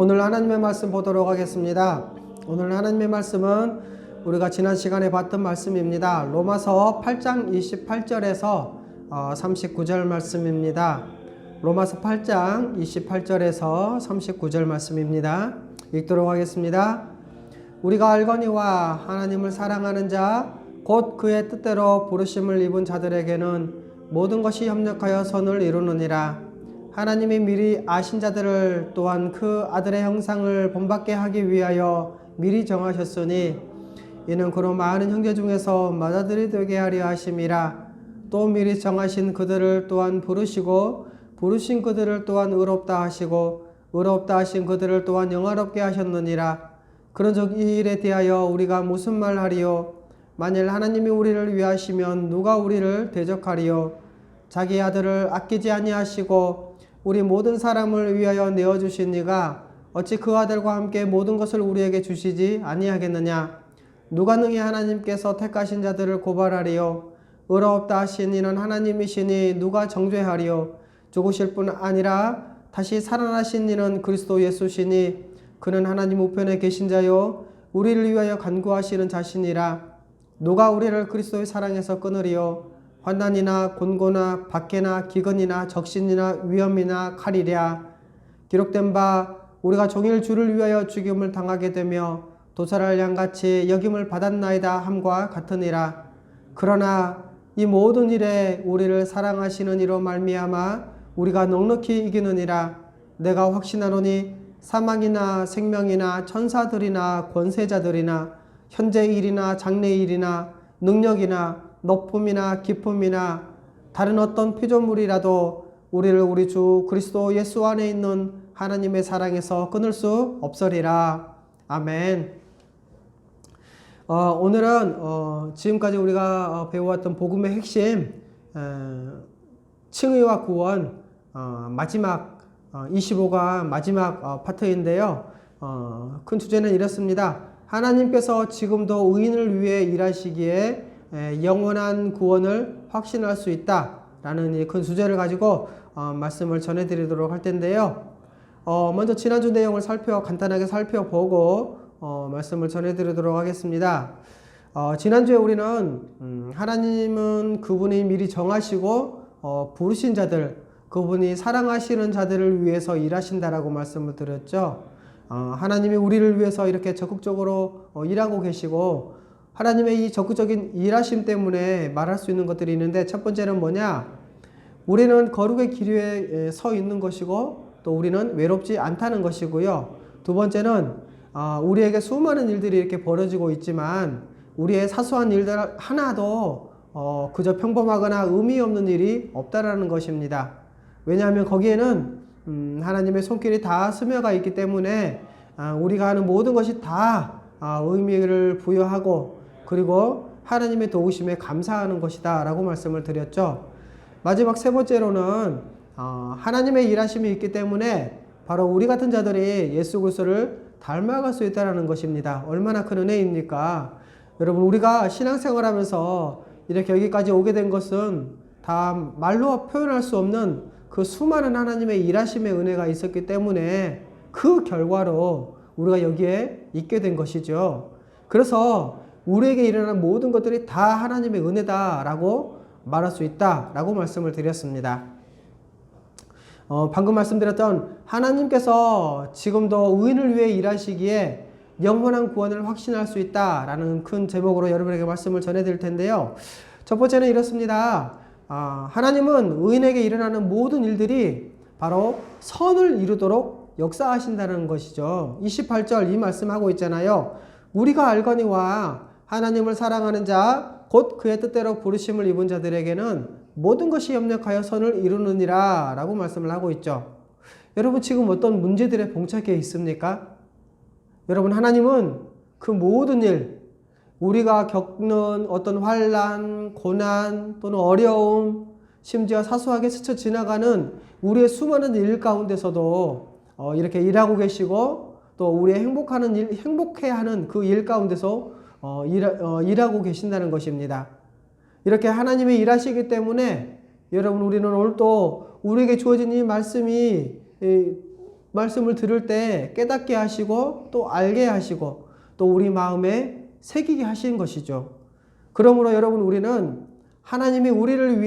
오늘 하나님의 말씀 보도록 하겠습니다. 오늘 하나님의 말씀은 우리가 지난 시간에 봤던 말씀입니다. 로마서 8장 28절에서 39절 말씀입니다. 로마서 8장 28절에서 39절 말씀입니다. 읽도록 하겠습니다. 우리가 알거니와 하나님을 사랑하는 자 곧 그의 뜻대로 부르심을 입은 자들에게는 모든 것이 협력하여 선을 이루느니라. 하나님이 미리 아신 자들을 또한 그 아들의 형상을 본받게 하기 위하여 미리 정하셨으니 이는 그로 많은 형제 중에서 맏아들이 되게 하려 하심이라. 또 미리 정하신 그들을 또한 부르시고 부르신 그들을 또한 의롭다 하시고 의롭다 하신 그들을 또한 영화롭게 하셨느니라. 그런즉 이 일에 대하여 우리가 무슨 말 하리요? 만일 하나님이 우리를 위하시면 누가 우리를 대적하리요? 자기 아들을 아끼지 아니하시고 우리 모든 사람을 위하여 내어주신 이가 어찌 그 아들과 함께 모든 것을 우리에게 주시지 아니하겠느냐? 누가 능히 하나님께서 택하신 자들을 고발하리요? 의롭다 하신 이는 하나님이시니 누가 정죄하리요? 죽으실 뿐 아니라 다시 살아나신 이는 그리스도 예수시니 그는 하나님 우편에 계신 자요 우리를 위하여 간구하시는 자신이라. 누가 우리를 그리스도의 사랑에서 끊으리요? 환난이나 곤고나 박해나 기근이나 적신이나 위험이나 칼이랴. 기록된 바 우리가 종일 주를 위하여 죽임을 당하게 되며 도살할 양같이 여김을 받았나이다 함과 같으니라. 그러나 이 모든 일에 우리를 사랑하시는 이로 말미암아 우리가 넉넉히 이기느니라. 내가 확신하노니 사망이나 생명이나 천사들이나 권세자들이나 현재 일이나 장래 일이나 능력이나 높음이나 깊음이나 다른 어떤 피조물이라도 우리를 우리 주 그리스도 예수 안에 있는 하나님의 사랑에서 끊을 수 없으리라. 아멘. 오늘은 지금까지 우리가 배워왔던 복음의 핵심 칭의와 구원 마지막 25가 마지막 파트인데요. 큰 주제는 이렇습니다. 하나님께서 지금도 의인을 위해 일하시기에 영원한 구원을 확신할 수 있다라는 이 큰 주제를 가지고 말씀을 전해드리도록 할 텐데요. 먼저 지난주 내용을 간단하게 살펴보고 말씀을 전해드리도록 하겠습니다. 지난주에 우리는 하나님은 그분이 미리 정하시고 부르신 자들, 그분이 사랑하시는 자들을 위해서 일하신다라고 말씀을 드렸죠. 하나님이 우리를 위해서 이렇게 적극적으로 일하고 계시고 하나님의 이 적극적인 일하심 때문에 말할 수 있는 것들이 있는데, 첫 번째는 뭐냐? 우리는 거룩의 길 위에 서 있는 것이고 또 우리는 외롭지 않다는 것이고요. 두 번째는 우리에게 수많은 일들이 이렇게 벌어지고 있지만 우리의 사소한 일들 하나도 그저 평범하거나 의미 없는 일이 없다라는 것입니다. 왜냐하면 거기에는 하나님의 손길이 다 스며가 있기 때문에 우리가 하는 모든 것이 다 의미를 부여하고 그리고 하나님의 도우심에 감사하는 것이다 라고 말씀을 드렸죠. 마지막 세 번째로는 하나님의 일하심이 있기 때문에 바로 우리 같은 자들이 예수 그리스도를 닮아갈 수 있다는 것입니다. 얼마나 큰 은혜입니까? 여러분, 우리가 신앙생활하면서 이렇게 여기까지 오게 된 것은 다 말로 표현할 수 없는 그 수많은 하나님의 일하심의 은혜가 있었기 때문에 그 결과로 우리가 여기에 있게 된 것이죠. 그래서 우리에게 일어난 모든 것들이 다 하나님의 은혜다라고 말할 수 있다라고 말씀을 드렸습니다. 방금 말씀드렸던 하나님께서 지금도 의인을 위해 일하시기에 영원한 구원을 확신할 수 있다라는 큰 제목으로 여러분에게 말씀을 전해드릴 텐데요. 첫 번째는 이렇습니다. 하나님은 의인에게 일어나는 모든 일들이 바로 선을 이루도록 역사하신다는 것이죠. 28절 이 말씀하고 있잖아요. 우리가 알거니와 하나님을 사랑하는 자 곧 그의 뜻대로 부르심을 입은 자들에게는 모든 것이 협력하여 선을 이루느니라 라고 말씀을 하고 있죠. 여러분, 지금 어떤 문제들에 봉착해 있습니까? 여러분, 하나님은 그 모든 일, 우리가 겪는 어떤 환난, 고난 또는 어려움, 심지어 사소하게 스쳐 지나가는 우리의 수많은 일 가운데서도 이렇게 일하고 계시고 또 우리의 행복해하는 그 일 가운데서 일하고 계신다는 것입니다. 이렇게 하나님이 일하시기 때문에 여러분, 우리는 오늘 또 우리에게 주어진 이 말씀이 말씀을 들을 때 깨닫게 하시고 또 알게 하시고 또 우리 마음에 새기게 하신 것이죠. 그러므로 여러분, 우리는 하나님이 우리를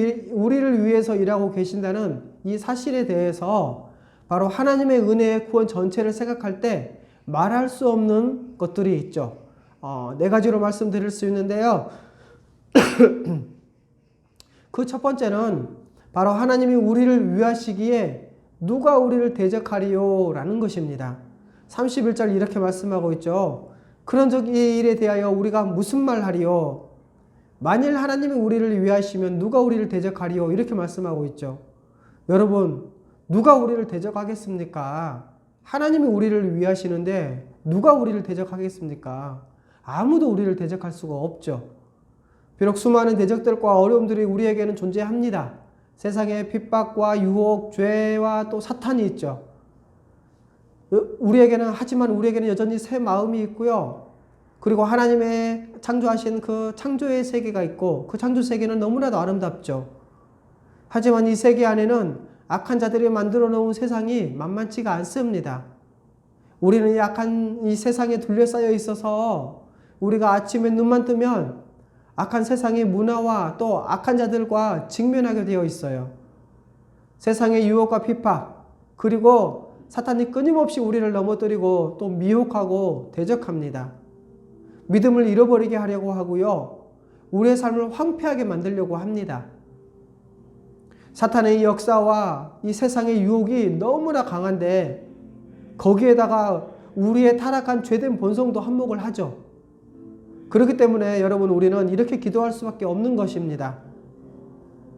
위해서 일하고 계신다는 이 사실에 대해서 바로 하나님의 은혜의 구원 전체를 생각할 때 말할 수 없는 것들이 있죠. 네 가지로 말씀드릴 수 있는데요. 그 첫 번째는 바로 하나님이 우리를 위하시기에 누가 우리를 대적하리요? 라는 것입니다. 31절 이렇게 말씀하고 있죠. 그런 일에 대하여 우리가 무슨 말 하리요? 만일 하나님이 우리를 위하시면 누가 우리를 대적하리요? 이렇게 말씀하고 있죠. 여러분, 누가 우리를 대적하겠습니까? 하나님이 우리를 위하시는데 누가 우리를 대적하겠습니까? 아무도 우리를 대적할 수가 없죠. 비록 수많은 대적들과 어려움들이 우리에게는 존재합니다. 세상에 핍박과 유혹, 죄와 또 사탄이 있죠. 하지만 우리에게는 여전히 새 마음이 있고요. 그리고 하나님의 창조하신 그 창조의 세계가 있고 그 창조 세계는 너무나도 아름답죠. 하지만 이 세계 안에는 악한 자들이 만들어 놓은 세상이 만만치가 않습니다. 우리는 이 악한 이 세상에 둘러싸여 있어서 우리가 아침에 눈만 뜨면 악한 세상의 문화와 또 악한 자들과 직면하게 되어 있어요. 세상의 유혹과 핍박, 그리고 사탄이 끊임없이 우리를 넘어뜨리고 또 미혹하고 대적합니다. 믿음을 잃어버리게 하려고 하고요. 우리의 삶을 황폐하게 만들려고 합니다. 사탄의 이 역사와 이 세상의 유혹이 너무나 강한데 거기에다가 우리의 타락한 죄된 본성도 한몫을 하죠. 그렇기 때문에 여러분, 우리는 이렇게 기도할 수밖에 없는 것입니다.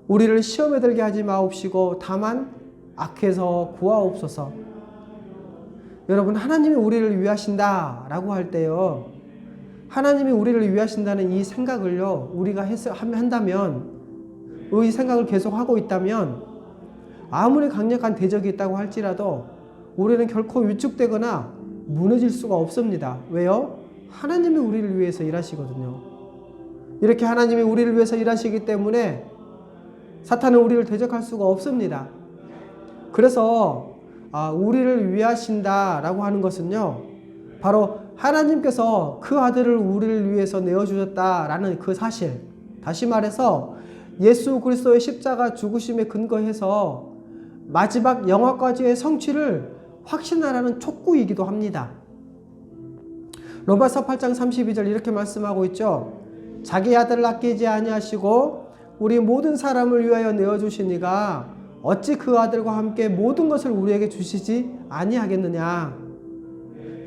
우리를 시험에 들게 하지 마옵시고 다만 악해서 구하옵소서. 여러분, 하나님이 우리를 위하신다 라고 할 때요, 하나님이 우리를 위하신다는 이 생각을요, 우리가 한다면, 이 생각을 계속하고 있다면 아무리 강력한 대적이 있다고 할지라도 우리는 결코 위축되거나 무너질 수가 없습니다. 왜요? 하나님이 우리를 위해서 일하시거든요. 이렇게 하나님이 우리를 위해서 일하시기 때문에 사탄은 우리를 대적할 수가 없습니다. 그래서 우리를 위하신다라고 하는 것은요, 바로 하나님께서 그 아들을 우리를 위해서 내어주셨다라는 그 사실, 다시 말해서 예수 그리스도의 십자가 죽으심에 근거해서 마지막 영화까지의 성취를 확신하라는 촉구이기도 합니다. 로마서 8장 32절 이렇게 말씀하고 있죠. 자기 아들을 아끼지 아니하시고 우리 모든 사람을 위하여 내어주시니가 어찌 그 아들과 함께 모든 것을 우리에게 주시지 아니하겠느냐.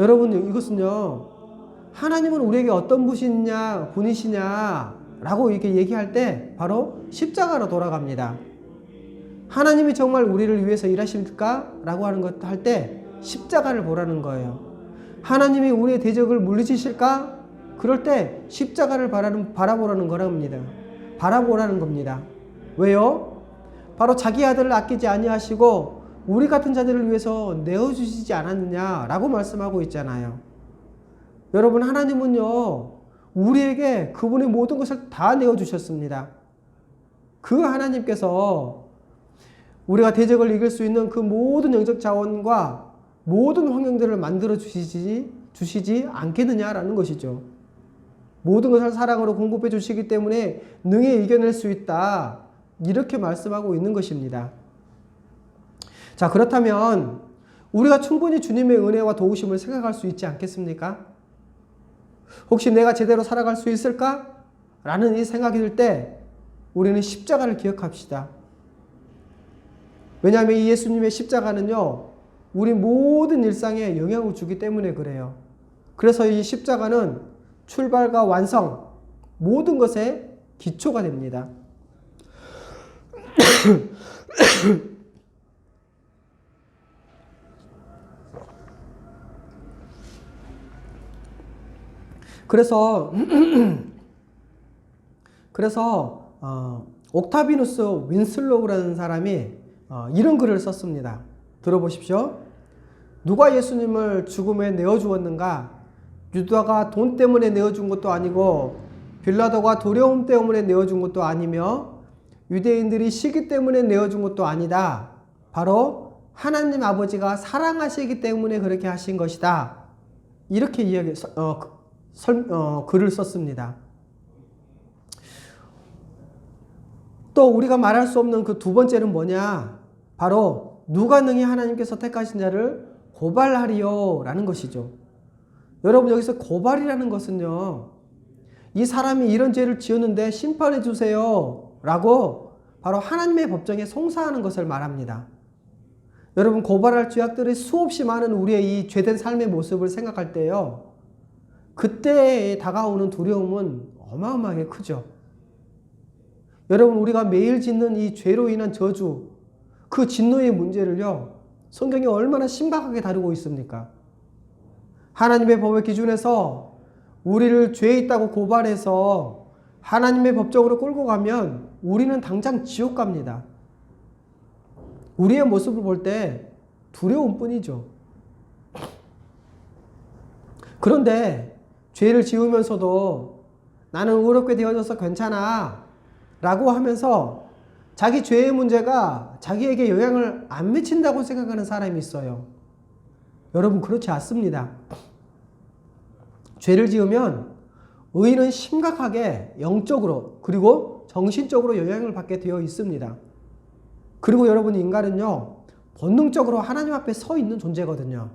여러분, 이것은요, 하나님은 우리에게 어떤 분이시냐 라고 이렇게 얘기할 때 바로 십자가로 돌아갑니다. 하나님이 정말 우리를 위해서 일하십니까? 라고 하는 것 할 때 십자가를 보라는 거예요. 하나님이 우리의 대적을 물리치실까? 그럴 때 십자가를 바라보라는 거랍니다. 바라보라는 겁니다. 왜요? 바로 자기 아들을 아끼지 아니하시고 우리 같은 자들을 위해서 내어주시지 않았느냐라고 말씀하고 있잖아요. 여러분, 하나님은요, 우리에게 그분의 모든 것을 다 내어주셨습니다. 그 하나님께서 우리가 대적을 이길 수 있는 그 모든 영적 자원과 모든 환경들을 만들어 주시지 않겠느냐라는 것이죠. 모든 것을 사랑으로 공급해 주시기 때문에 능히 이겨낼 수 있다. 이렇게 말씀하고 있는 것입니다. 자, 그렇다면 우리가 충분히 주님의 은혜와 도우심을 생각할 수 있지 않겠습니까? 혹시 내가 제대로 살아갈 수 있을까? 라는 이 생각이 들 때 우리는 십자가를 기억합시다. 왜냐하면 이 예수님의 십자가는요, 우리 모든 일상에 영향을 주기 때문에 그래요. 그래서 이 십자가는 출발과 완성, 모든 것의 기초가 됩니다. 그래서 옥타비누스 윈슬로우라는 사람이 이런 글을 썼습니다. 들어보십시오. 누가 예수님을 죽음에 내어주었는가? 유다가 돈 때문에 내어준 것도 아니고 빌라도가 두려움 때문에 내어준 것도 아니며 유대인들이 시기 때문에 내어준 것도 아니다. 바로 하나님 아버지가 사랑하시기 때문에 그렇게 하신 것이다. 이렇게 글을 썼습니다. 또 우리가 말할 수 없는 그 두 번째는 뭐냐? 바로 누가 능히 하나님께서 택하신 자를 고발하리요 라는 것이죠. 여러분, 여기서 고발이라는 것은요, 이 사람이 이런 죄를 지었는데 심판해 주세요 라고 바로 하나님의 법정에 송사하는 것을 말합니다. 여러분, 고발할 죄악들이 수없이 많은 우리의 이 죄된 삶의 모습을 생각할 때요, 그때에 다가오는 두려움은 어마어마하게 크죠. 여러분, 우리가 매일 짓는 이 죄로 인한 저주, 그 진노의 문제를요, 성경이 얼마나 심각하게 다루고 있습니까? 하나님의 법의 기준에서 우리를 죄에 있다고 고발해서 하나님의 법정으로 끌고 가면 우리는 당장 지옥 갑니다. 우리의 모습을 볼 때 두려움 뿐이죠. 그런데 죄를 지으면서도 나는 의롭게 되어져서 괜찮아 라고 하면서 자기 죄의 문제가 자기에게 영향을 안 미친다고 생각하는 사람이 있어요. 여러분, 그렇지 않습니다. 죄를 지으면 의인은 심각하게 영적으로 그리고 정신적으로 영향을 받게 되어 있습니다. 그리고 여러분, 인간은요, 본능적으로 하나님 앞에 서 있는 존재거든요.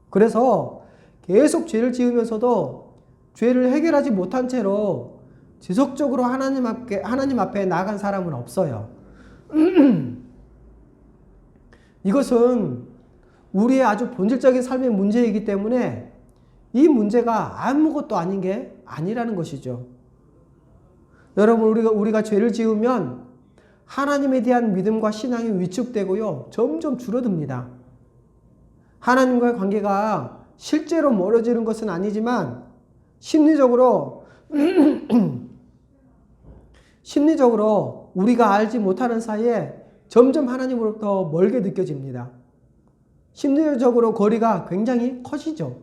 그래서 계속 죄를 지으면서도 죄를 해결하지 못한 채로 지속적으로 하나님 앞에 나아간 사람은 없어요. 이것은 우리의 아주 본질적인 삶의 문제이기 때문에 이 문제가 아무것도 아닌 게 아니라는 것이죠. 여러분, 우리가 죄를 지으면 하나님에 대한 믿음과 신앙이 위축되고요, 점점 줄어듭니다. 하나님과의 관계가 실제로 멀어지는 것은 아니지만 심리적으로 우리가 알지 못하는 사이에 점점 하나님으로부터 멀게 느껴집니다. 심리적으로 거리가 굉장히 커지죠.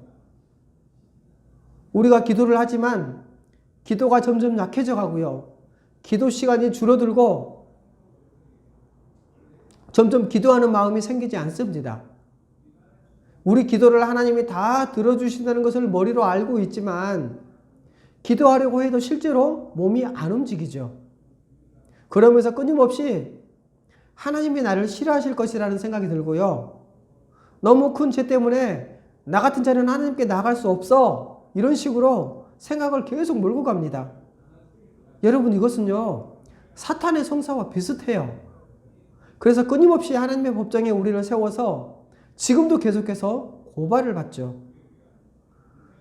우리가 기도를 하지만 기도가 점점 약해져 가고요, 기도 시간이 줄어들고 점점 기도하는 마음이 생기지 않습니다. 우리 기도를 하나님이 다 들어주신다는 것을 머리로 알고 있지만 기도하려고 해도 실제로 몸이 안 움직이죠. 그러면서 끊임없이 하나님이 나를 싫어하실 것이라는 생각이 들고요, 너무 큰 죄 때문에 나 같은 자는 하나님께 나갈 수 없어, 이런 식으로 생각을 계속 몰고 갑니다. 여러분, 이것은요, 사탄의 성사와 비슷해요. 그래서 끊임없이 하나님의 법정에 우리를 세워서 지금도 계속해서 고발을 받죠.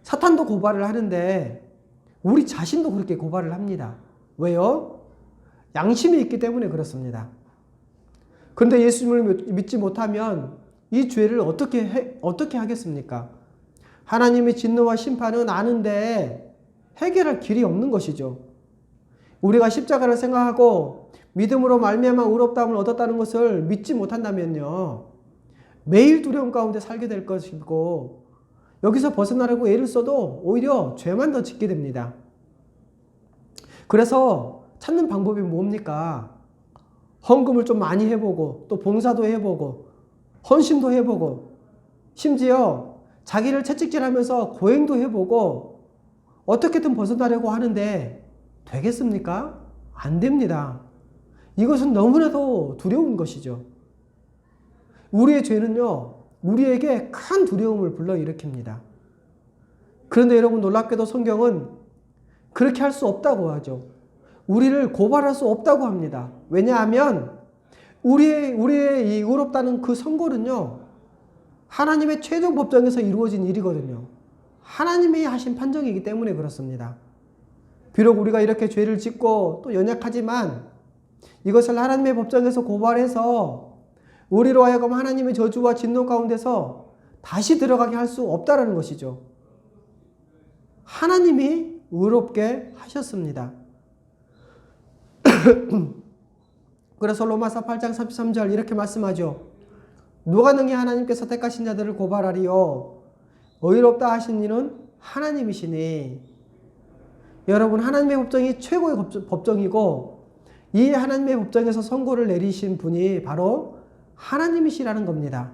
사탄도 고발을 하는데 우리 자신도 그렇게 고발을 합니다. 왜요? 양심이 있기 때문에 그렇습니다. 그런데 예수님을 믿지 못하면 이 죄를 어떻게 하겠습니까? 하나님의 진노와 심판은 아는데 해결할 길이 없는 것이죠. 우리가 십자가를 생각하고 믿음으로 말미암아 의롭다함을 얻었다는 것을 믿지 못한다면요, 매일 두려움 가운데 살게 될 것이고 여기서 벗어나려고 애를 써도 오히려 죄만 더 짓게 됩니다. 그래서 찾는 방법이 뭡니까? 헌금을 좀 많이 해보고 또 봉사도 해보고 헌신도 해보고 심지어 자기를 채찍질하면서 고행도 해보고 어떻게든 벗어나려고 하는데 되겠습니까? 안 됩니다. 이것은 너무나도 두려운 것이죠. 우리의 죄는요, 우리에게 큰 두려움을 불러일으킵니다. 그런데 여러분, 놀랍게도 성경은 그렇게 할 수 없다고 하죠. 우리를 고발할 수 없다고 합니다. 왜냐하면 우리의 이 의롭다는 그 선고는요, 하나님의 최종 법정에서 이루어진 일이거든요. 하나님이 하신 판정이기 때문에 그렇습니다. 비록 우리가 이렇게 죄를 짓고 또 연약하지만 이것을 하나님의 법정에서 고발해서 우리로 하여금 하나님의 저주와 진노 가운데서 다시 들어가게 할 수 없다라는 것이죠. 하나님이 의롭게 하셨습니다. 그래서 로마서 8장 33절 이렇게 말씀하죠. 누가 능히 하나님께서 택하신 자들을 고발하리요? 의롭다 하신 이는 하나님이시니. 여러분, 하나님의 법정이 최고의 법정이고 이 하나님의 법정에서 선고를 내리신 분이 바로 하나님이시라는 겁니다.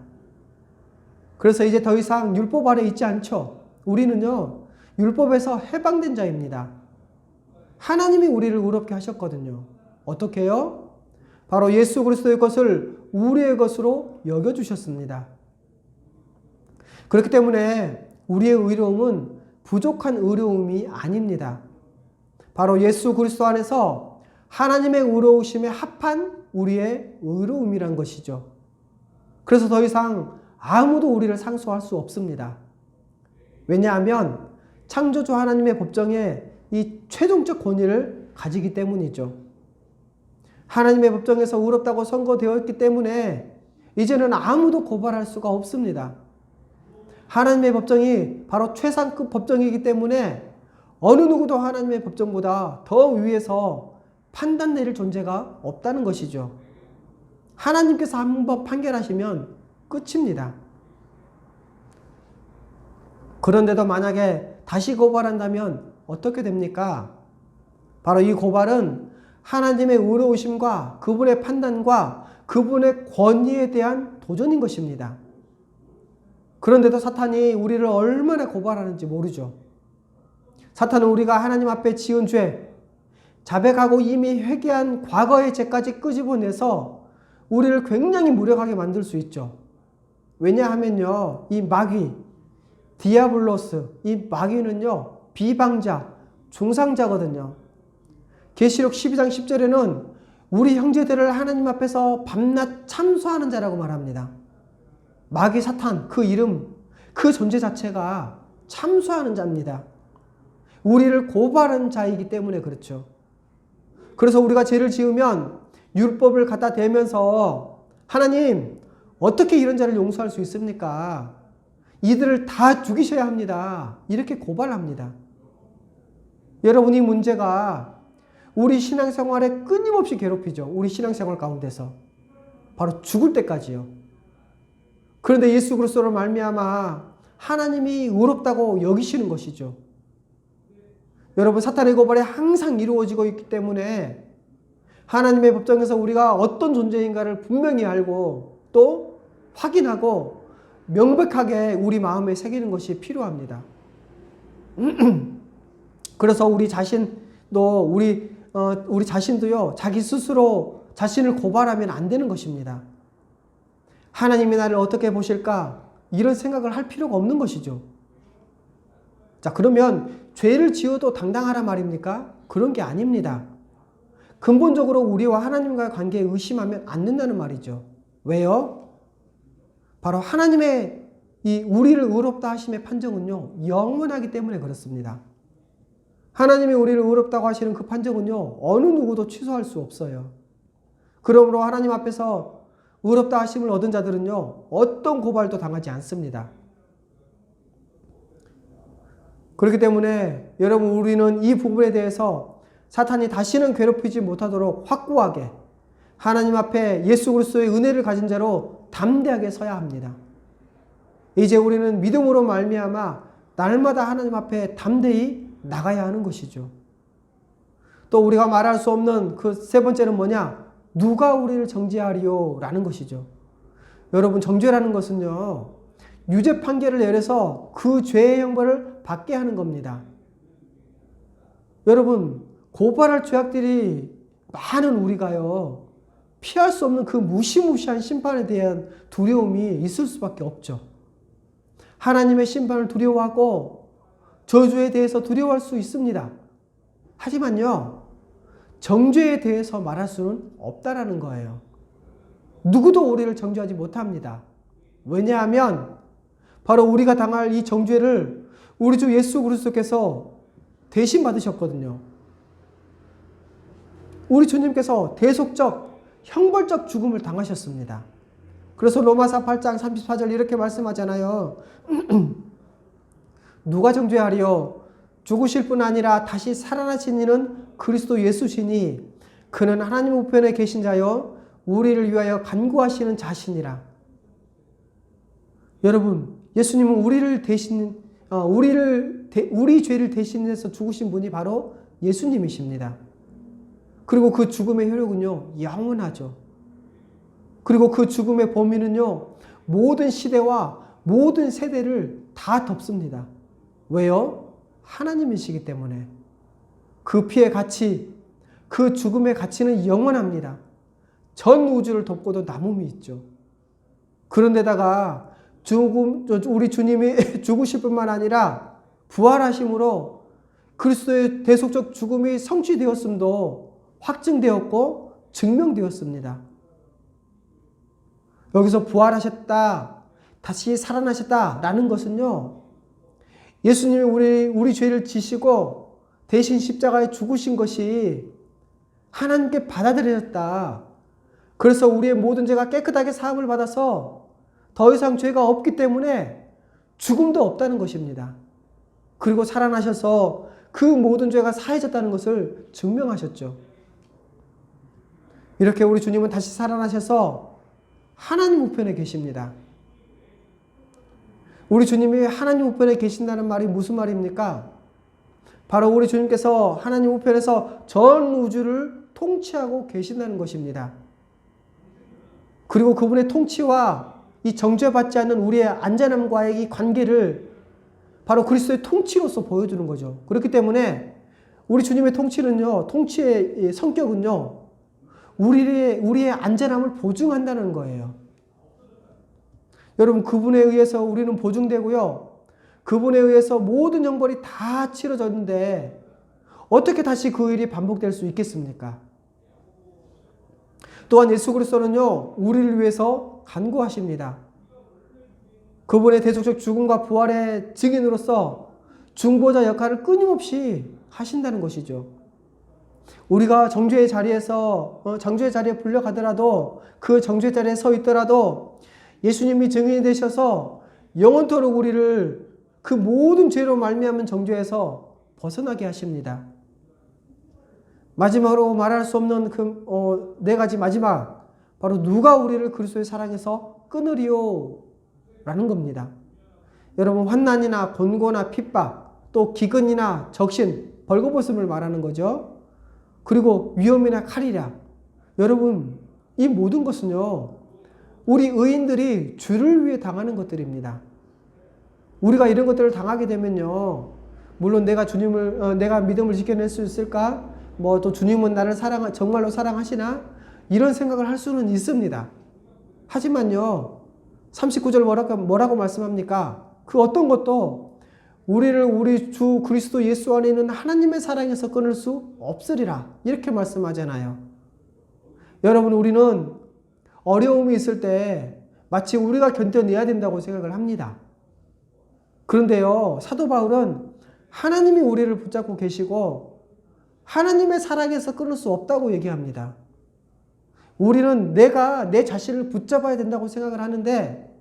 그래서 이제 더 이상 율법 아래 있지 않죠. 우리는요, 율법에서 해방된 자입니다. 하나님이 우리를 의롭게 하셨거든요. 어떻게 해요? 바로 예수 그리스도의 것을 우리의 것으로 여겨주셨습니다. 그렇기 때문에 우리의 의로움은 부족한 의로움이 아닙니다. 바로 예수 그리스도 안에서 하나님의 의로우심에 합한 우리의 의로움이란 것이죠. 그래서 더 이상 아무도 우리를 상소할 수 없습니다. 왜냐하면 창조주 하나님의 법정에 이 최종적 권위를 가지기 때문이죠. 하나님의 법정에서 의롭다고 선고되었기 때문에 이제는 아무도 고발할 수가 없습니다. 하나님의 법정이 바로 최상급 법정이기 때문에 어느 누구도 하나님의 법정보다 더 위에서 판단 내릴 존재가 없다는 것이죠. 하나님께서 한번 판결하시면 끝입니다. 그런데도 만약에 다시 고발한다면 어떻게 됩니까? 바로 이 고발은 하나님의 의로우심과 그분의 판단과 그분의 권위에 대한 도전인 것입니다. 그런데도 사탄이 우리를 얼마나 고발하는지 모르죠. 사탄은 우리가 하나님 앞에 지은 죄, 자백하고 이미 회개한 과거의 죄까지 끄집어내서 우리를 굉장히 무력하게 만들 수 있죠. 왜냐하면요, 이 마귀, 디아블로스, 이 마귀는요, 비방자, 중상자거든요. 계시록 12장 10절에는 우리 형제들을 하나님 앞에서 밤낮 참소하는 자라고 말합니다. 마귀 사탄, 그 이름, 그 존재 자체가 참소하는 자입니다. 우리를 고발하는 자이기 때문에 그렇죠. 그래서 우리가 죄를 지으면 율법을 갖다 대면서 하나님, 어떻게 이런 자를 용서할 수 있습니까? 이들을 다 죽이셔야 합니다. 이렇게 고발합니다. 여러분, 이 문제가 우리 신앙생활에 끊임없이 괴롭히죠. 우리 신앙생활 가운데서. 바로 죽을 때까지요. 그런데 예수 그리스도로 말미암아 하나님이 의롭다고 여기시는 것이죠. 여러분, 사탄의 고발이 항상 이루어지고 있기 때문에 하나님의 법정에서 우리가 어떤 존재인가를 분명히 알고 또 확인하고 명백하게 우리 마음에 새기는 것이 필요합니다. 그래서 우리 자신도요, 자기 스스로 자신을 고발하면 안 되는 것입니다. 하나님이 나를 어떻게 보실까? 이런 생각을 할 필요가 없는 것이죠. 자, 그러면 죄를 지어도 당당하란 말입니까? 그런 게 아닙니다. 근본적으로 우리와 하나님과의 관계에 의심하면 안 된다는 말이죠. 왜요? 바로 하나님의 이 우리를 의롭다 하심의 판정은요, 영원하기 때문에 그렇습니다. 하나님이 우리를 의롭다고 하시는 그 판정은요, 어느 누구도 취소할 수 없어요. 그러므로 하나님 앞에서 의롭다 하심을 얻은 자들은요, 어떤 고발도 당하지 않습니다. 그렇기 때문에 여러분, 우리는 이 부분에 대해서 사탄이 다시는 괴롭히지 못하도록 확고하게 하나님 앞에 예수 그리스도의 은혜를 가진 자로 담대하게 서야 합니다. 이제 우리는 믿음으로 말미암아 날마다 하나님 앞에 담대히 나가야 하는 것이죠. 또 우리가 말할 수 없는 그 세 번째는 뭐냐? 누가 우리를 정죄하리요? 라는 것이죠. 여러분, 정죄라는 것은요, 유죄 판결을 내려서 그 죄의 형벌을 받게 하는 겁니다. 여러분, 고발할 죄악들이 많은 우리가요, 피할 수 없는 그 무시무시한 심판에 대한 두려움이 있을 수밖에 없죠. 하나님의 심판을 두려워하고 저주에 대해서 두려워할 수 있습니다. 하지만요, 정죄에 대해서 말할 수는 없다라는 거예요. 누구도 우리를 정죄하지 못합니다. 왜냐하면 바로 우리가 당할 이 정죄를 우리 주 예수 그리스도께서 대신 받으셨거든요. 우리 주님께서 대속적, 형벌적 죽음을 당하셨습니다. 그래서 로마서 8장 34절 이렇게 말씀하잖아요. 누가 정죄하리요? 죽으실 뿐 아니라 다시 살아나신 이는 그리스도 예수시니 그는 하나님 우편에 계신 자요 우리를 위하여 간구하시는 자시니라. 여러분, 예수님은 우리 죄를 대신해서 죽으신 분이 바로 예수님이십니다. 그리고 그 죽음의 효력은요, 영원하죠. 그리고 그 죽음의 범위는요, 모든 시대와 모든 세대를 다 덮습니다. 왜요? 하나님이시기 때문에. 그 피의 가치, 그 죽음의 가치는 영원합니다. 전 우주를 덮고도 남음이 있죠. 그런데다가 우리 주님이 죽으실 뿐만 아니라 부활하심으로 그리스도의 대속적 죽음이 성취되었음도 확증되었고 증명되었습니다. 여기서 부활하셨다, 다시 살아나셨다라는 것은요, 예수님이 우리 죄를 지시고 대신 십자가에 죽으신 것이 하나님께 받아들여졌다. 그래서 우리의 모든 죄가 깨끗하게 사함을 받아서 더 이상 죄가 없기 때문에 죽음도 없다는 것입니다. 그리고 살아나셔서 그 모든 죄가 사해졌다는 것을 증명하셨죠. 이렇게 우리 주님은 다시 살아나셔서 하나님 우편에 계십니다. 우리 주님이 하나님 우편에 계신다는 말이 무슨 말입니까? 바로 우리 주님께서 하나님 우편에서 전 우주를 통치하고 계신다는 것입니다. 그리고 그분의 통치와 이 정죄받지 않는 우리의 안전함과의 이 관계를 바로 그리스도의 통치로서 보여주는 거죠. 그렇기 때문에 우리 주님의 통치는요, 통치의 성격은요, 우리의 안전함을 보증한다는 거예요. 여러분, 그분에 의해서 우리는 보증되고요, 그분에 의해서 모든 형벌이 다 치러졌는데 어떻게 다시 그 일이 반복될 수 있겠습니까? 또한 예수 그리스도는요, 우리를 위해서 간구하십니다. 그분의 대속적 죽음과 부활의 증인으로서 중보자 역할을 끊임없이 하신다는 것이죠. 우리가 정죄의 자리에 불려가더라도, 그 정죄의 자리에 서 있더라도 예수님이 증인이 되셔서 영원토록 우리를 그 모든 죄로 말미암은 정죄에서 벗어나게 하십니다. 마지막으로 말할 수 없는 네 가지 마지막, 바로 누가 우리를 그리스도의 사랑에서 끊으리요? 라는 겁니다. 여러분, 환난이나 곤고나 핍박, 또 기근이나 적신, 벌거벗음을 말하는 거죠. 그리고 위험이나 칼이라. 여러분, 이 모든 것은요, 우리 의인들이 주를 위해 당하는 것들입니다. 우리가 이런 것들을 당하게 되면요, 물론 내가 믿음을 지켜낼 수 있을까? 또 주님은 나를 정말로 사랑하시나? 이런 생각을 할 수는 있습니다. 하지만요, 39절 뭐라고 말씀합니까? 그 어떤 것도 우리를 우리 주 그리스도 예수 안에 있는 하나님의 사랑에서 끊을 수 없으리라. 이렇게 말씀하잖아요. 여러분, 우리는 어려움이 있을 때 마치 우리가 견뎌내야 된다고 생각을 합니다. 그런데요, 사도 바울은 하나님이 우리를 붙잡고 계시고 하나님의 사랑에서 끊을 수 없다고 얘기합니다. 우리는 내 자신을 붙잡아야 된다고 생각을 하는데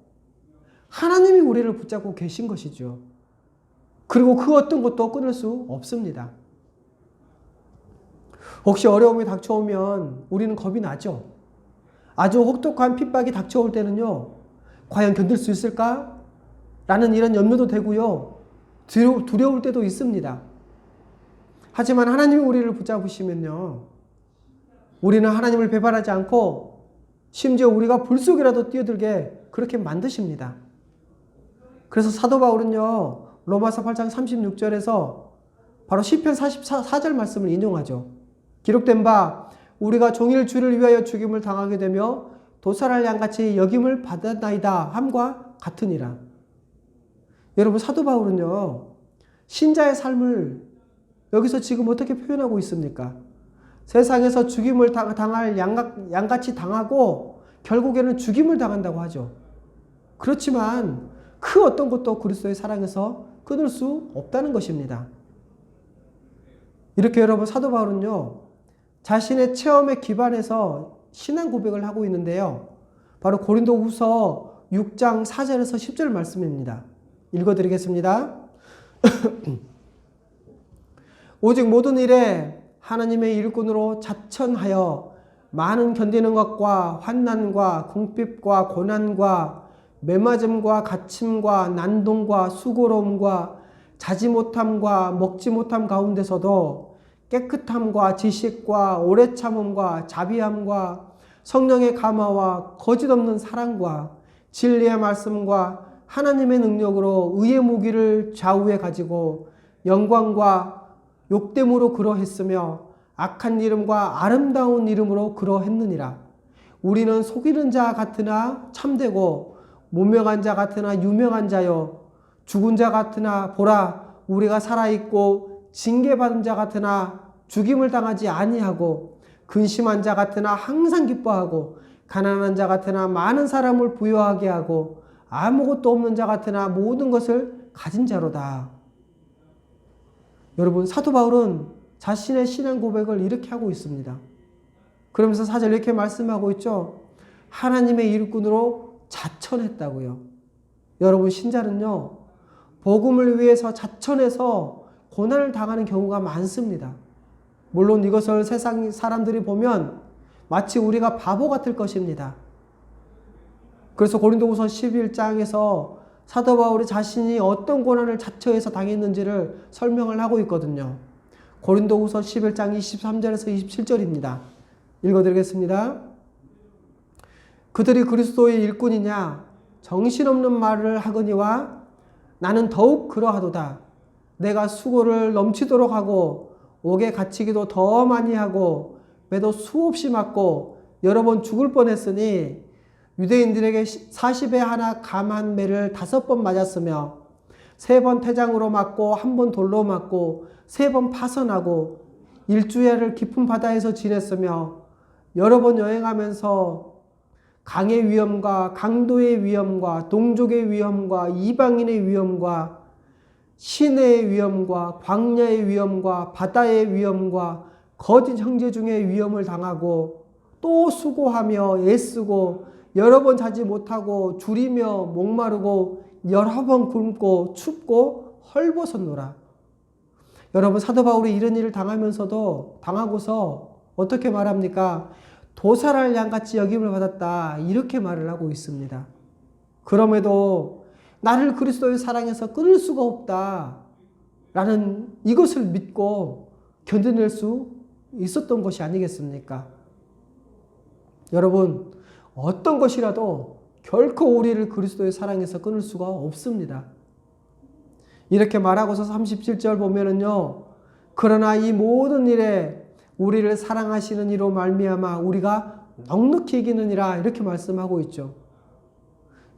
하나님이 우리를 붙잡고 계신 것이죠. 그리고 그 어떤 것도 끊을 수 없습니다. 혹시 어려움이 닥쳐오면 우리는 겁이 나죠. 아주 혹독한 핍박이 닥쳐올 때는요, 과연 견딜 수 있을까? 라는 이런 염려도 되고요, 두려울 때도 있습니다. 하지만 하나님이 우리를 붙잡으시면요, 우리는 하나님을 배반하지 않고 심지어 우리가 불 속이라도 뛰어들게 그렇게 만드십니다. 그래서 사도 바울은요, 로마서 8장 36절에서 바로 시편 44절 말씀을 인용하죠. 기록된 바 우리가 종일 주를 위하여 죽임을 당하게 되며 도살할 양같이 여김을 받았나이다 함과 같으니라. 여러분, 사도 바울은요, 신자의 삶을 여기서 지금 어떻게 표현하고 있습니까? 세상에서 죽임을 당할 양같이 당하고 결국에는 죽임을 당한다고 하죠. 그렇지만 그 어떤 것도 그리스도의 사랑에서 끊을 수 없다는 것입니다. 이렇게 여러분, 사도 바울은요, 자신의 체험에 기반해서 신앙 고백을 하고 있는데요, 바로 고린도후서 6장 4절에서 10절 말씀입니다. 읽어드리겠습니다. 오직 모든 일에 하나님의 일꾼으로 자천하여 많은 견디는 것과 환난과 궁핍과 고난과 매맞음과 갇힘과 난동과 수고로움과 자지 못함과 먹지 못함 가운데서도 깨끗함과 지식과 오래 참음과 자비함과 성령의 감화와 거짓없는 사랑과 진리의 말씀과 하나님의 능력으로 의의 무기를 좌우에 가지고 영광과 욕됨으로 그러했으며 악한 이름과 아름다운 이름으로 그러했느니라. 우리는 속이는 자 같으나 참되고 무명한 자 같으나 유명한 자요 죽은 자 같으나 보라 우리가 살아있고 징계받은 자 같으나 죽임을 당하지 아니하고 근심한 자 같으나 항상 기뻐하고 가난한 자 같으나 많은 사람을 부유하게 하고 아무것도 없는 자 같으나 모든 것을 가진 자로다. 여러분, 사도 바울은 자신의 신앙 고백을 이렇게 하고 있습니다. 그러면서 사절 이렇게 말씀하고 있죠. 하나님의 일꾼으로 자천했다고요. 여러분, 신자는요, 복음을 위해서 자천해서 고난을 당하는 경우가 많습니다. 물론 이것을 세상 사람들이 보면 마치 우리가 바보 같을 것입니다. 그래서 고린도후서 11장에서 사도 바울이 자신이 어떤 고난을 자처해서 당했는지를 설명을 하고 있거든요. 고린도후서 11장 23절에서 27절입니다. 읽어드리겠습니다. 그들이 그리스도의 일꾼이냐 정신없는 말을 하거니와 나는 더욱 그러하도다. 내가 수고를 넘치도록 하고 옥에 갇히기도 더 많이 하고 매도 수없이 맞고 여러 번 죽을 뻔했으니 유대인들에게 40에 하나 감한 매를 5번 맞았으며 3번 태장으로 맞고 1번 돌로 맞고 3번 파선하고 일주일을 깊은 바다에서 지냈으며 여러 번 여행하면서 강의 위험과 강도의 위험과 동족의 위험과 이방인의 위험과 시내의 위험과 광야의 위험과 바다의 위험과 거짓 형제 중에 위험을 당하고 또 수고하며 애쓰고 여러 번 자지 못하고 줄이며 목마르고 여러 번 굶고 춥고 헐벗었노라. 여러분, 사도 바울이 이런 일을 당하고서 어떻게 말합니까? 도살할 양같이 여김을 받았다, 이렇게 말을 하고 있습니다. 그럼에도 나를 그리스도의 사랑에서 끊을 수가 없다 라는 이것을 믿고 견뎌낼 수 있었던 것이 아니겠습니까? 여러분, 어떤 것이라도 결코 우리를 그리스도의 사랑에서 끊을 수가 없습니다. 이렇게 말하고서 37절 보면은요, 그러나 이 모든 일에 우리를 사랑하시는 이로 말미암아 우리가 넉넉히 이기느니라, 이렇게 말씀하고 있죠.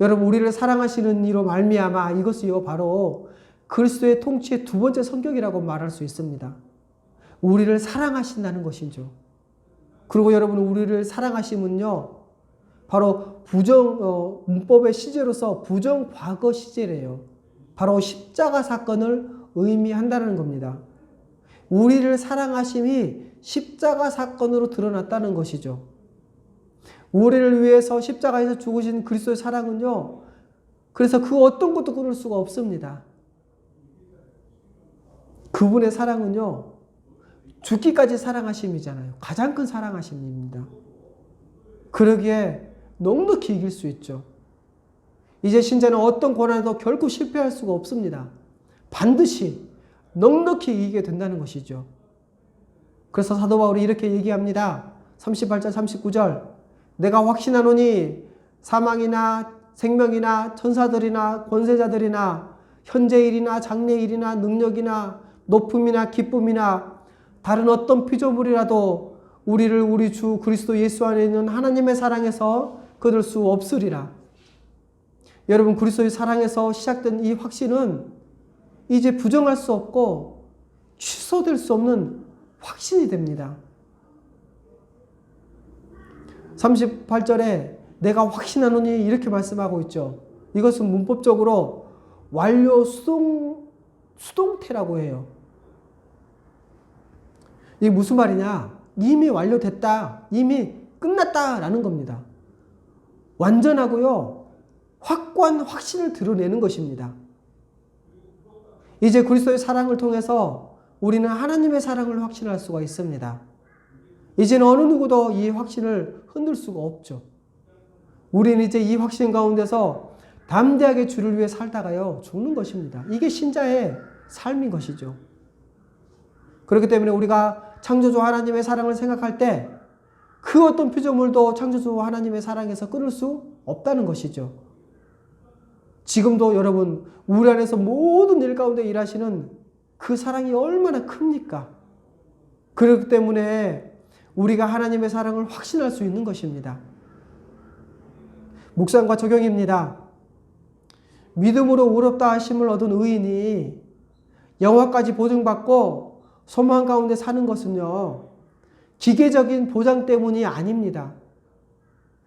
여러분, 우리를 사랑하시는 이로 말미암아, 이것이요 바로 그리스도의 통치의 두 번째 성격이라고 말할 수 있습니다. 우리를 사랑하신다는 것이죠. 그리고 여러분, 우리를 사랑하심은요 바로 문법의 시제로서 부정 과거 시제래요. 바로 십자가 사건을 의미한다는 겁니다. 우리를 사랑하심이 십자가 사건으로 드러났다는 것이죠. 우리를 위해서 십자가에서 죽으신 그리스도의 사랑은요, 그래서 그 어떤 것도 끊을 수가 없습니다. 그분의 사랑은요, 죽기까지 사랑하심이잖아요. 가장 큰 사랑하심입니다. 그러기에 넉넉히 이길 수 있죠. 이제 신자는 어떤 고난에도 결코 실패할 수가 없습니다. 반드시 넉넉히 이기게 된다는 것이죠. 그래서 사도 바울이 이렇게 얘기합니다. 38절 39절 내가 확신하노니 사망이나 생명이나 천사들이나 권세자들이나 현재일이나 장래일이나 능력이나 높음이나 기쁨이나 다른 어떤 피조물이라도 우리를 우리 주 그리스도 예수 안에 있는 하나님의 사랑에서 거둘 수 없으리라. 여러분, 그리스도의 사랑에서 시작된 이 확신은 이제 부정할 수 없고 취소될 수 없는 확신이 됩니다. 38절에 내가 확신하노니 이렇게 말씀하고 있죠. 이것은 문법적으로 완료 수동태라고 해요. 이게 무슨 말이냐? 이미 완료됐다, 이미 끝났다라는 겁니다. 완전하고요, 확고한 확신을 드러내는 것입니다. 이제 그리스도의 사랑을 통해서 우리는 하나님의 사랑을 확신할 수가 있습니다. 이제는 어느 누구도 이 확신을 흔들 수가 없죠. 우리는 이제 이 확신 가운데서 담대하게 주를 위해 살다가요, 죽는 것입니다. 이게 신자의 삶인 것이죠. 그렇기 때문에 우리가 창조주 하나님의 사랑을 생각할 때 그 어떤 피조물도 창조주 하나님의 사랑에서 끊을 수 없다는 것이죠. 지금도 여러분 우리 안에서 모든 일 가운데 일하시는 그 사랑이 얼마나 큽니까? 그렇기 때문에 우리가 하나님의 사랑을 확신할 수 있는 것입니다. 묵상과 적용입니다. 믿음으로 의롭다 하심을 얻은 의인이 영화까지 보증받고 소망 가운데 사는 것은요, 기계적인 보장 때문이 아닙니다.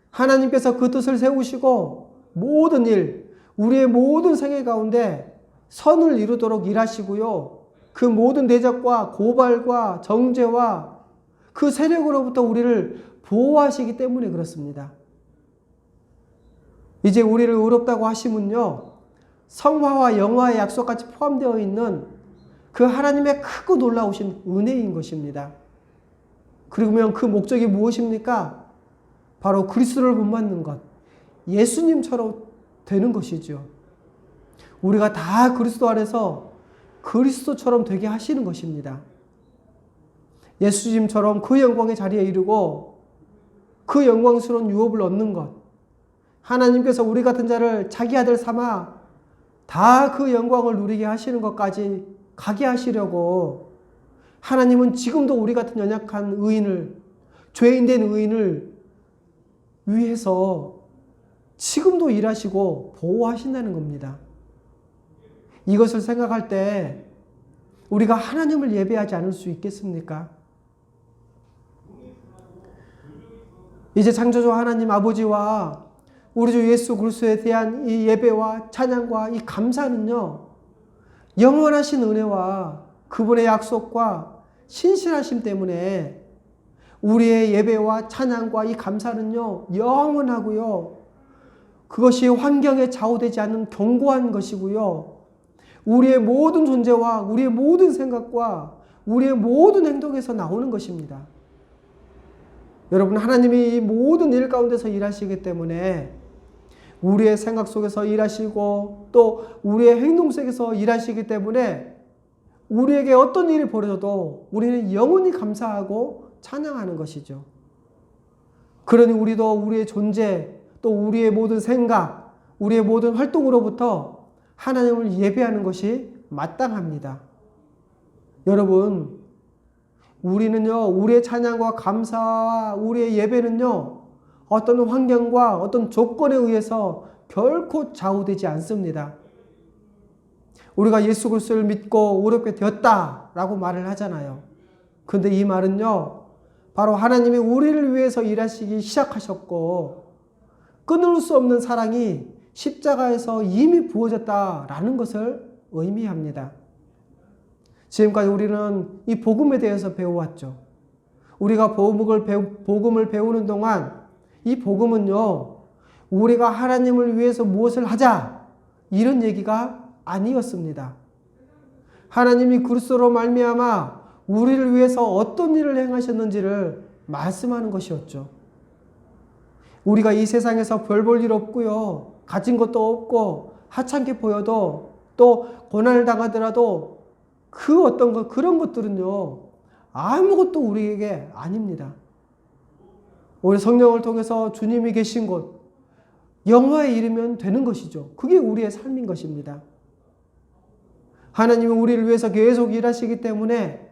하나님께서 그 뜻을 세우시고 모든 일, 우리의 모든 생애 가운데 선을 이루도록 일하시고요. 그 모든 대적과 고발과 정죄와 그 세력으로부터 우리를 보호하시기 때문에 그렇습니다. 이제 우리를 의롭다고 하심은요, 성화와 영화의 약속같이 포함되어 있는 그 하나님의 크고 놀라우신 은혜인 것입니다. 그러면 그 목적이 무엇입니까? 바로 그리스도를 본받는 것, 예수님처럼 되는 것이죠. 우리가 다 그리스도 안에서 그리스도처럼 되게 하시는 것입니다. 예수님처럼 그 영광의 자리에 이르고 그 영광스러운 유업을 얻는 것, 하나님께서 우리 같은 자를 자기 아들 삼아 다 그 영광을 누리게 하시는 것까지 가게 하시려고 하나님은 지금도 우리 같은 연약한 의인을, 죄인된 의인을 위해서 지금도 일하시고 보호하신다는 겁니다. 이것을 생각할 때 우리가 하나님을 예배하지 않을 수 있겠습니까? 이제 창조주 하나님 아버지와 우리 주 예수 그리스도에 대한 이 예배와 찬양과 이 감사는요, 영원하신 은혜와 그분의 약속과 신실하심 때문에 우리의 예배와 찬양과 이 감사는요, 영원하고요, 그것이 환경에 좌우되지 않는 견고한 것이고요, 우리의 모든 존재와 우리의 모든 생각과 우리의 모든 행동에서 나오는 것입니다. 여러분, 하나님이 이 모든 일 가운데서 일하시기 때문에 우리의 생각 속에서 일하시고 또 우리의 행동 속에서 일하시기 때문에 우리에게 어떤 일이 벌어져도 우리는 영원히 감사하고 찬양하는 것이죠. 그러니 우리도 우리의 존재, 또 우리의 모든 생각, 우리의 모든 활동으로부터 하나님을 예배하는 것이 마땅합니다. 여러분, 우리는요, 우리의 찬양과 감사와 우리의 예배는요, 어떤 환경과 어떤 조건에 의해서 결코 좌우되지 않습니다. 우리가 예수 그리스도를 믿고 의롭게 되었다라고 말을 하잖아요. 그런데 이 말은요, 바로 하나님이 우리를 위해서 일하시기 시작하셨고 끊을 수 없는 사랑이 십자가에서 이미 부어졌다라는 것을 의미합니다. 지금까지 우리는 이 복음에 대해서 배워왔죠. 우리가 복음을 배우는 동안 이 복음은요, 우리가 하나님을 위해서 무엇을 하자 이런 얘기가 아니었습니다. 하나님이 그리스도로 말미암아 우리를 위해서 어떤 일을 행하셨는지를 말씀하는 것이었죠. 우리가 이 세상에서 별 볼 일 없고요, 가진 것도 없고 하찮게 보여도 또 고난을 당하더라도 그 어떤 것, 그런 것들은요, 아무것도 우리에게 아닙니다. 우리 성령을 통해서 주님이 계신 곳, 영화에 이르면 되는 것이죠. 그게 우리의 삶인 것입니다. 하나님은 우리를 위해서 계속 일하시기 때문에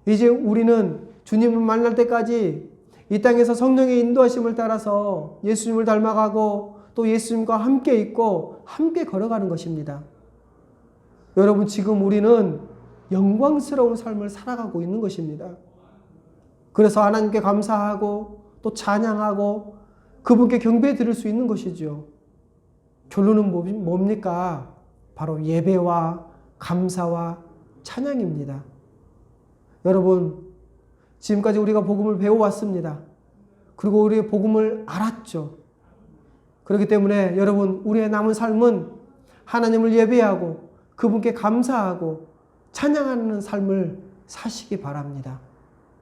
이제 우리는 주님을 만날 때까지 이 땅에서 성령의 인도하심을 따라서 예수님을 닮아가고 또 예수님과 함께 있고 함께 걸어가는 것입니다. 여러분, 지금 우리는 영광스러운 삶을 살아가고 있는 것입니다. 그래서 하나님께 감사하고 또 찬양하고 그분께 경배 드릴 수 있는 것이죠. 결론은 뭡니까? 바로 예배와 감사와 찬양입니다. 여러분, 지금까지 우리가 복음을 배워왔습니다. 그리고 우리의 복음을 알았죠. 그렇기 때문에 여러분, 우리의 남은 삶은 하나님을 예배하고 그분께 감사하고 찬양하는 삶을 사시기 바랍니다.